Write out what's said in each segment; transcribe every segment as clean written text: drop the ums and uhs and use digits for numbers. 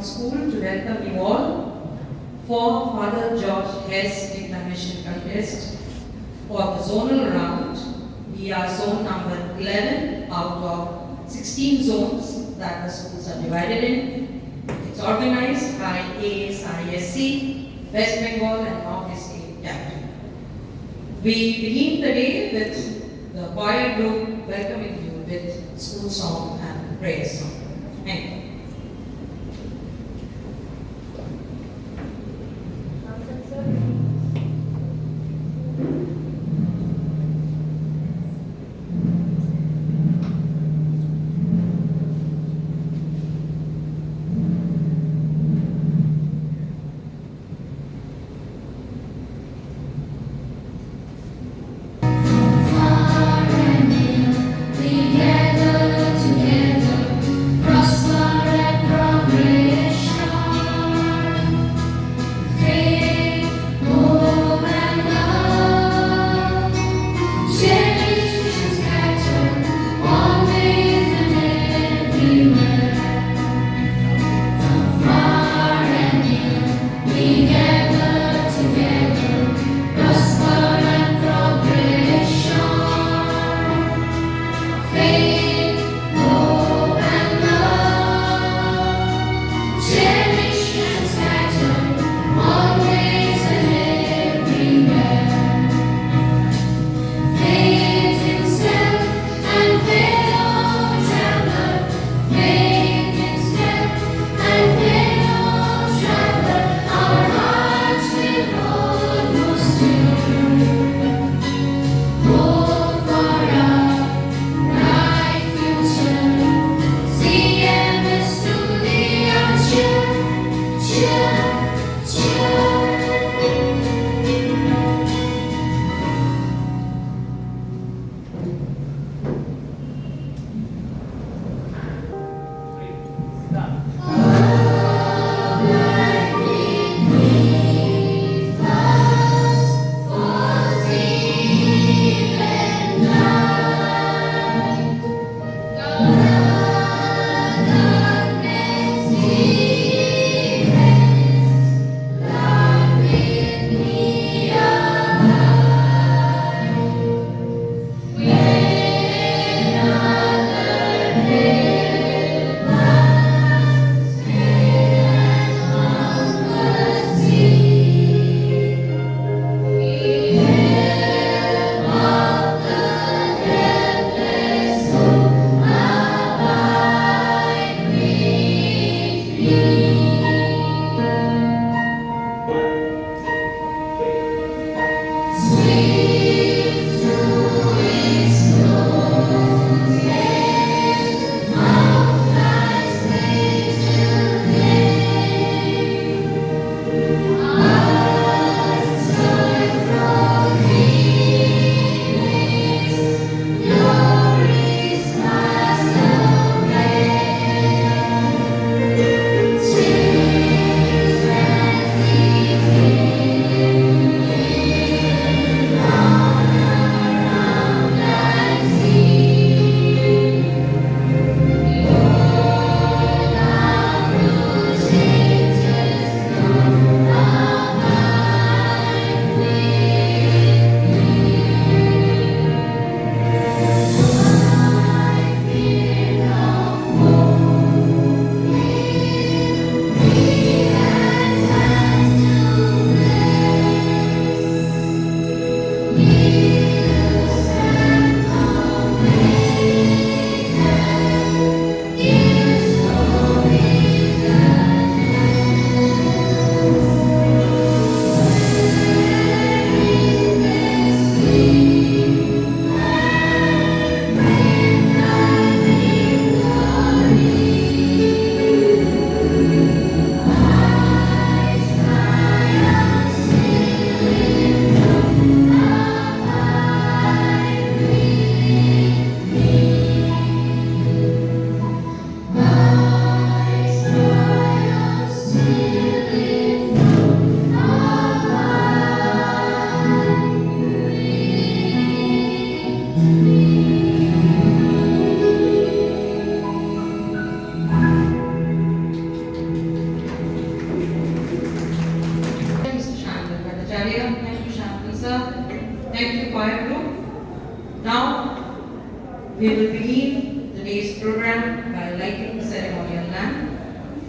School to welcome you all for Father George Hess Declamation Contest for the zonal round. We are zone number 11 out of 16 zones that the schools are divided in. It's organized by ASISC, West Bengal and Northeast State Capital. We begin the day with the choir group welcoming you with school song and praise song. Thank you. Together, prosper.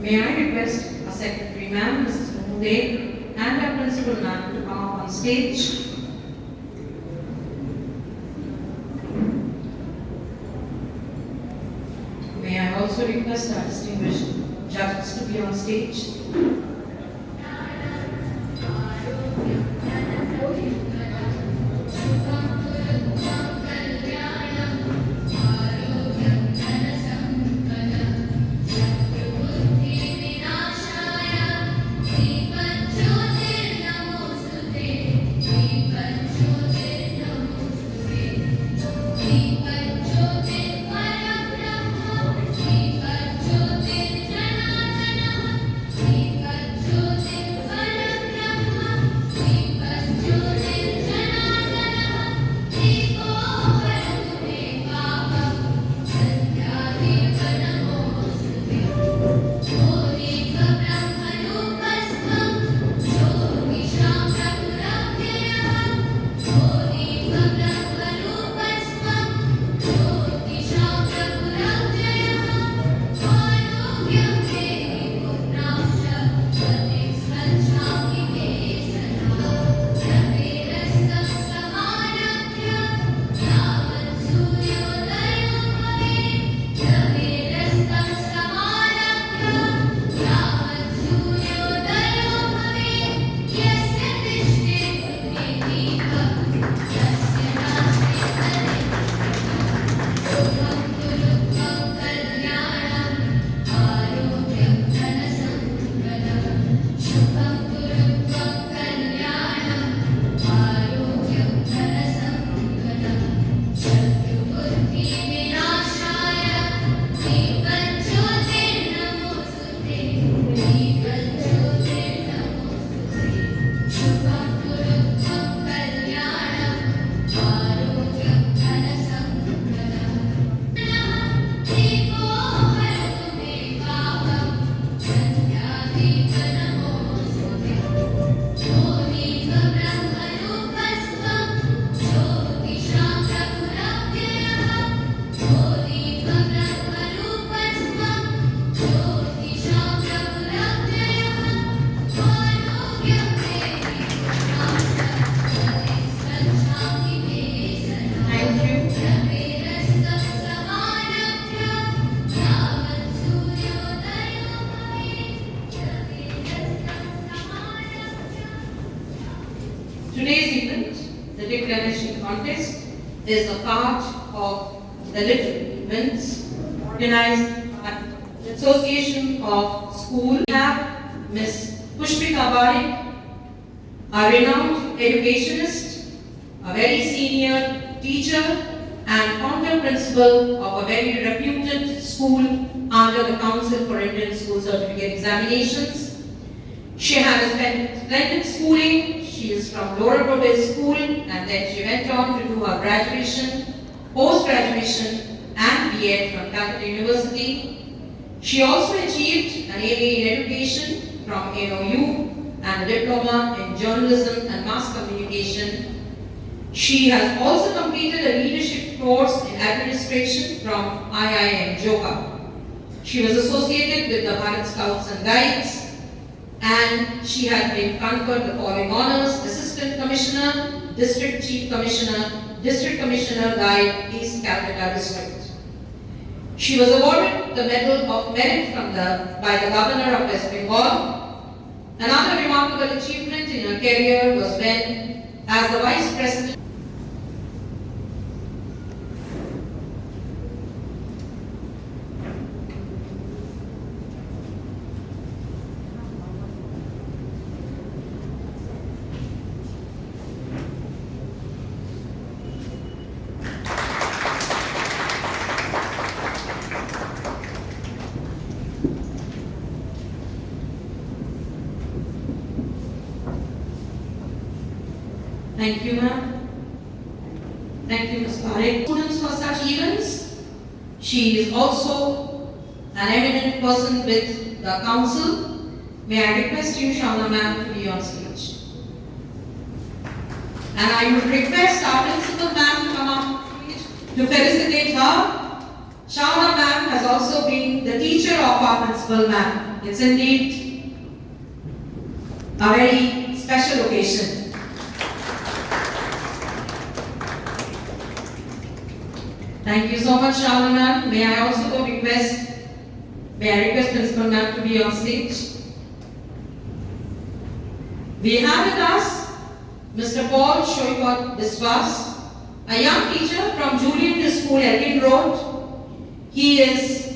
May I request our Secretary Ma'am, Mrs. Mahmood, and our Principal Ma'am to come up on stage. May I also request our distinguished judges to be on stage. Today's event, the declamation contest, is a part of the Little Events organized by the Association of School. We have Ms. Pushpika Barik, a renowned educationist, a very senior teacher and founder principal of a very reputed school under the Council for Indian School Certificate Examinations. She had a splendid schooling. She is from Lower Broadway School and then she went on to do her graduation, post-graduation and B.Ed from Calcutta University. She also achieved an MA in Education from NOU and a diploma in Journalism and Mass Communication. She has also completed a leadership course in administration from IIM Joka. She was associated with the Bharat Scouts and Guides, and she had been conferred the following honors: Assistant Commissioner, District Chief Commissioner, District Commissioner Guide, East Calcutta District. She was awarded the Medal of Merit by the Governor of West Bengal. Another remarkable achievement in her career was when, as the Vice President, Thank you, ma'am. Thank you, Ms. Parekh. Students for such events. She is also an eminent person with the council. May I request you, Shauna ma'am, to be on stage. And I would request our principal ma'am to come on stage to felicitate her. Shauna ma'am has also been the teacher of our principal ma'am. and it's indeed a very special occasion. Thank you so much, Shalini ma'am. May I also request Principal ma'am to be on stage. We have with us Mr. Paul Shoipat Biswas, a young teacher from Julian School, Elgin Road. He is,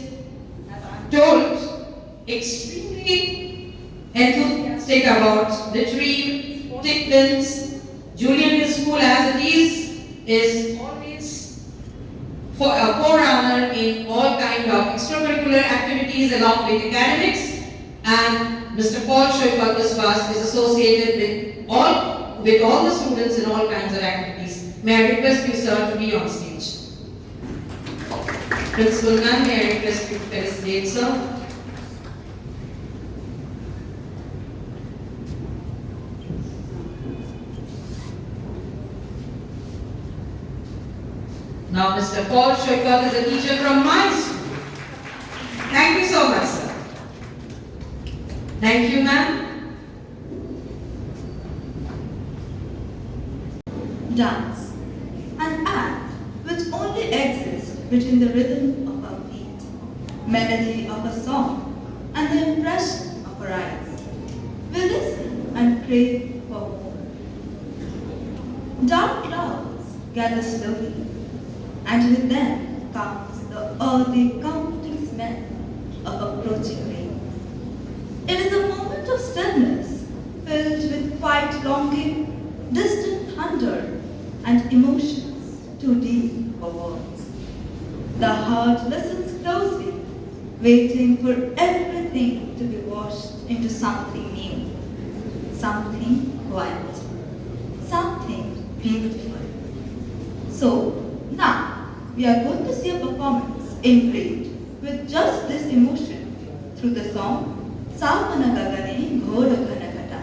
as I'm told, extremely enthusiastic about literary disciplines. Julian School, as it is always for a forerunner in all kind of extracurricular activities along with academics. And Mr. Paul Shoipat Biswas is associated with all the students in all kinds of activities. May I request you, sir, to be on stage. Principal ma'am, may I request you to felicitate, sir. Now, Mr. Paul Shoipat is a teacher from my school. Thank you so much, sir. Thank you, ma'am. Dance, an act which only exists between the rhythm of our feet, melody of a song, and the impression of our eyes. We listen and crave for more. Dark clouds gather slowly, and with them comes the earthy, comforting smell of approaching rain. It is a moment of stillness, filled with quiet longing, distant hunger, and emotions too deep for words. The heart listens closely, waiting for everything to be washed into something new, something quiet, something beautiful. So, now we are going to see a performance engraved with just this emotion through the song Savana Gagane Ghora Ghana Ghata.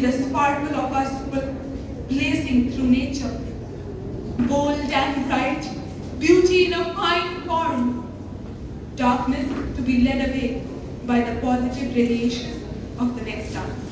see the sparkle of our soul blazing through nature. Bold and bright, beauty in a fine form, darkness to be led away by the positive radiation of the next dance.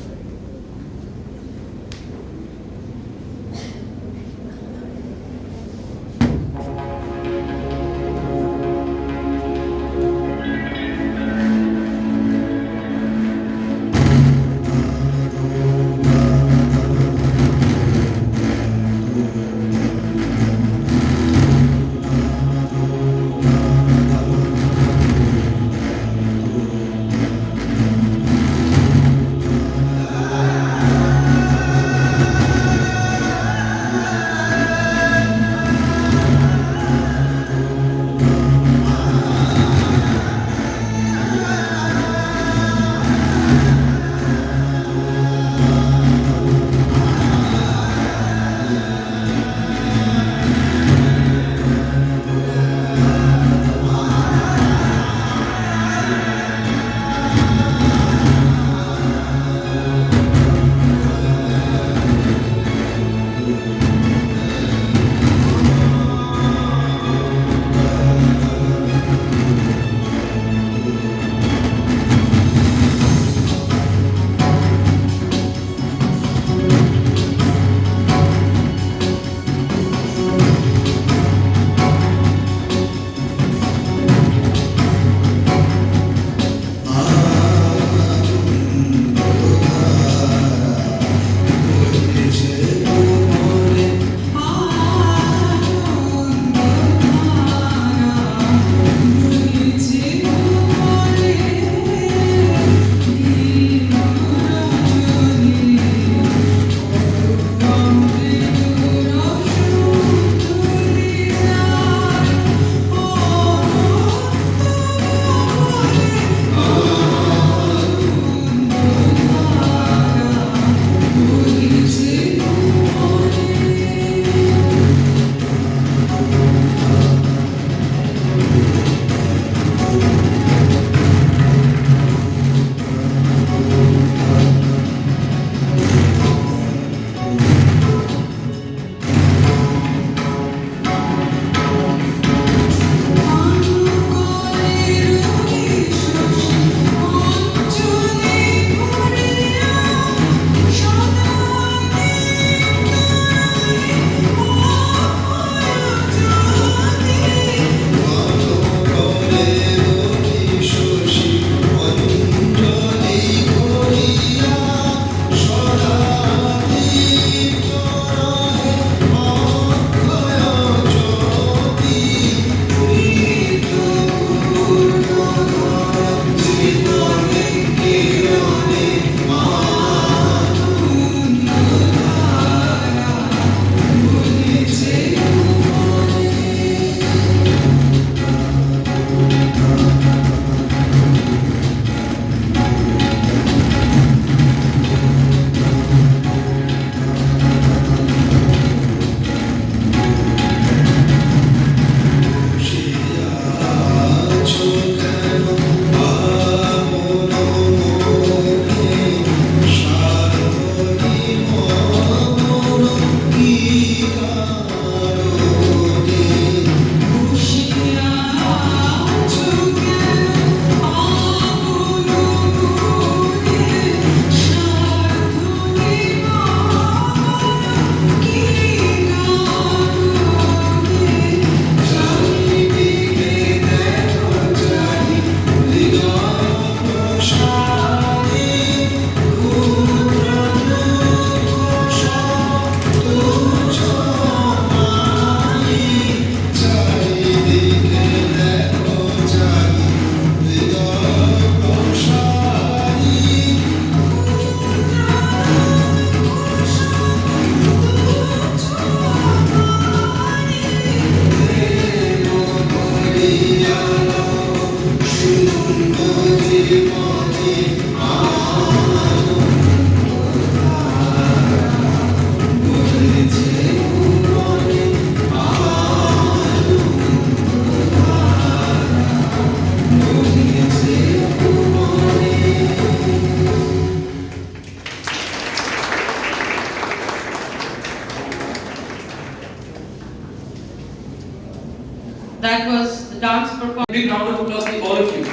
big round of applause to all of you.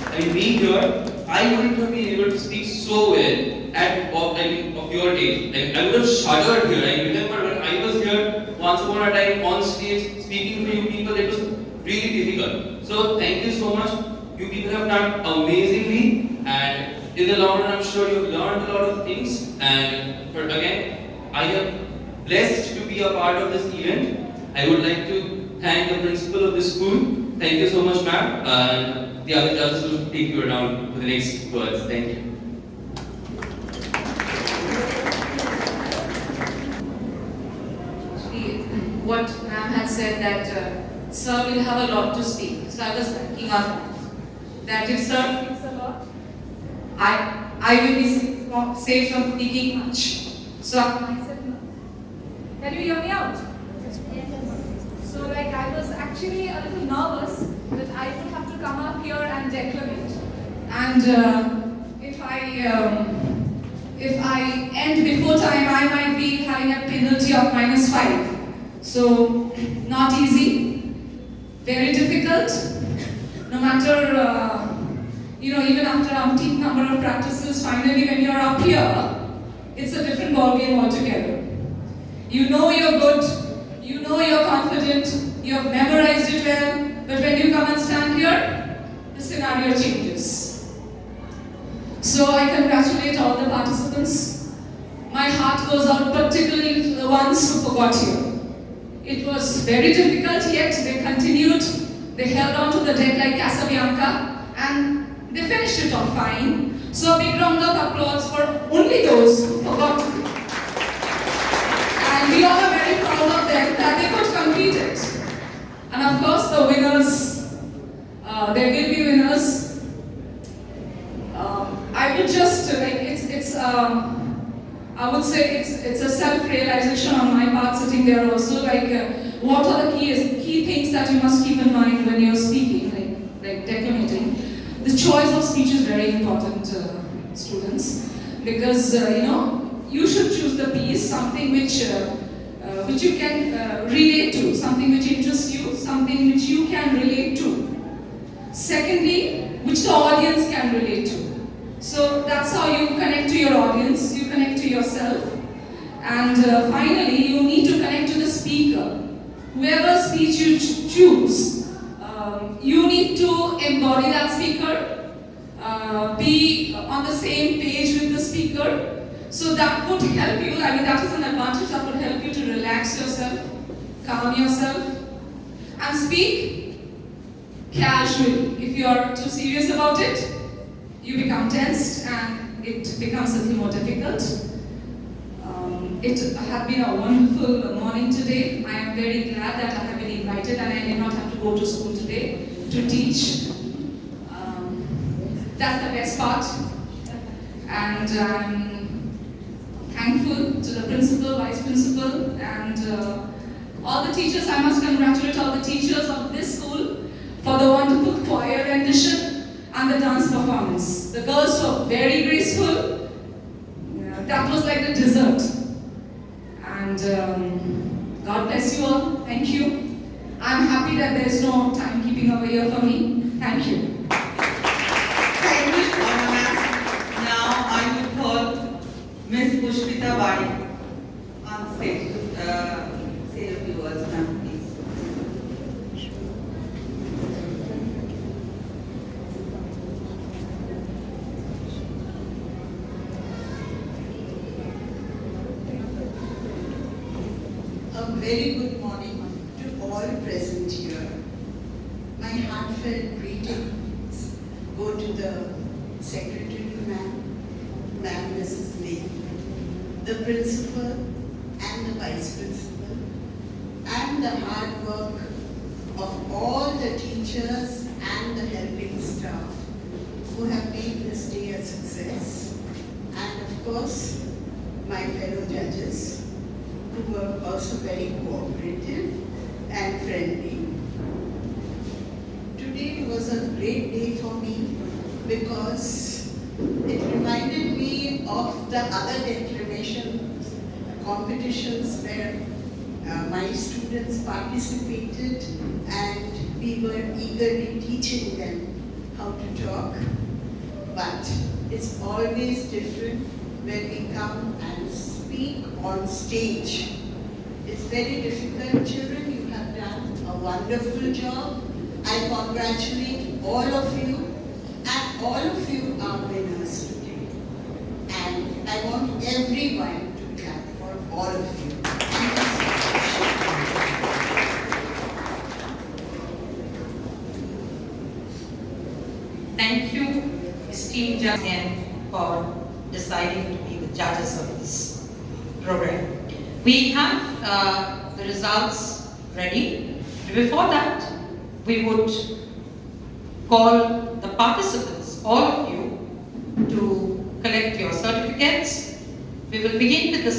I mean, being here, I wouldn't have been able to speak so well of your age. I would have shuddered here. I remember when I was here once upon a time on stage speaking to you people, it was really difficult. So thank you so much. You people have done amazingly, and in the long run, I'm sure you've learned a lot of things. But again, I am blessed to be a part of this event. I would like to thank the principal of this school. Thank you so much, ma'am. And the other judges will take you around for the next words. Thank you. What ma'am had said that sir will have a lot to speak. So I was backing up that if sir speaks a lot, I will be safe from speaking much. So I said no. Can you hear me out? So like I was actually a little nervous that I would have to come up here and declamate. And if I end before time, I might be having a penalty of -5. So, not easy, very difficult. No matter, even after umpteen number of practices, finally when you're up here, it's a different ballgame altogether. You know you're good, you know you're confident, you have memorized it well, but when you come and stand here, the scenario changes. So I congratulate all the participants. My heart goes out particularly to the ones who forgot here. It was very difficult, yet they continued. They held on to the deck like Casabianca, and they finished it off fine. So a big round of applause for only those who forgot. And we all are very proud of them that they could complete it. And of course, the winners, there will be winners. I would just I would say it's a self-realization on my part sitting there also, what are the key things that you must keep in mind when you're speaking, like declamating. The choice of speech is very important, students, because you should choose the piece, something which you can relate to, something which interests you, something which you can relate to. Secondly, which the audience can relate to. So that's how you connect to your audience, you connect to yourself. And finally, you need to connect to the speaker. Whoever speech you choose, you need to embody that speaker, be on the same page with the speaker. So that would help you, that is an advantage that would help you to relax yourself, calm yourself, and speak casually. If you are too serious about it, you become tensed and it becomes a little more difficult. It has been a wonderful morning today. I am very glad that I have been invited and I did not have to go to school today to teach. That's the best part. And I'm thankful to the principal, vice principal, and all the teachers. I must congratulate all the teachers of this school for the wonderful choir rendition and the dance performance. The girls were very graceful. That was like the dessert. And God bless you all. Thank you. I'm happy that there's no timekeeping over here for me. Thank you. Thank you, ma'am. Now I will call Ms. Pushpita Wadi on stage to say a few words, ma'am, please. A very good morning to all present here. My heartfelt greetings go to the secretary, ma'am Mrs. Lee, the principal and the vice principal, and the hard work of all the teachers and the helping staff who have made this day a success, and of course my fellow judges, who were also very cooperative and friendly. Today was a great day for me because it reminded me of the other declamation competitions where My students participated and we were eagerly teaching them how to talk. But it's always different when we come and speak on stage. It's very difficult, children. You have done a wonderful job. I congratulate all of you, and all of you are winners today. And I want everyone to clap for all of you. Thank you so much. Thank you, esteemed judges, for deciding to be the judges of this program. We have the results ready. Before that, we would call the participants, all of you, to collect your certificates. We will begin with the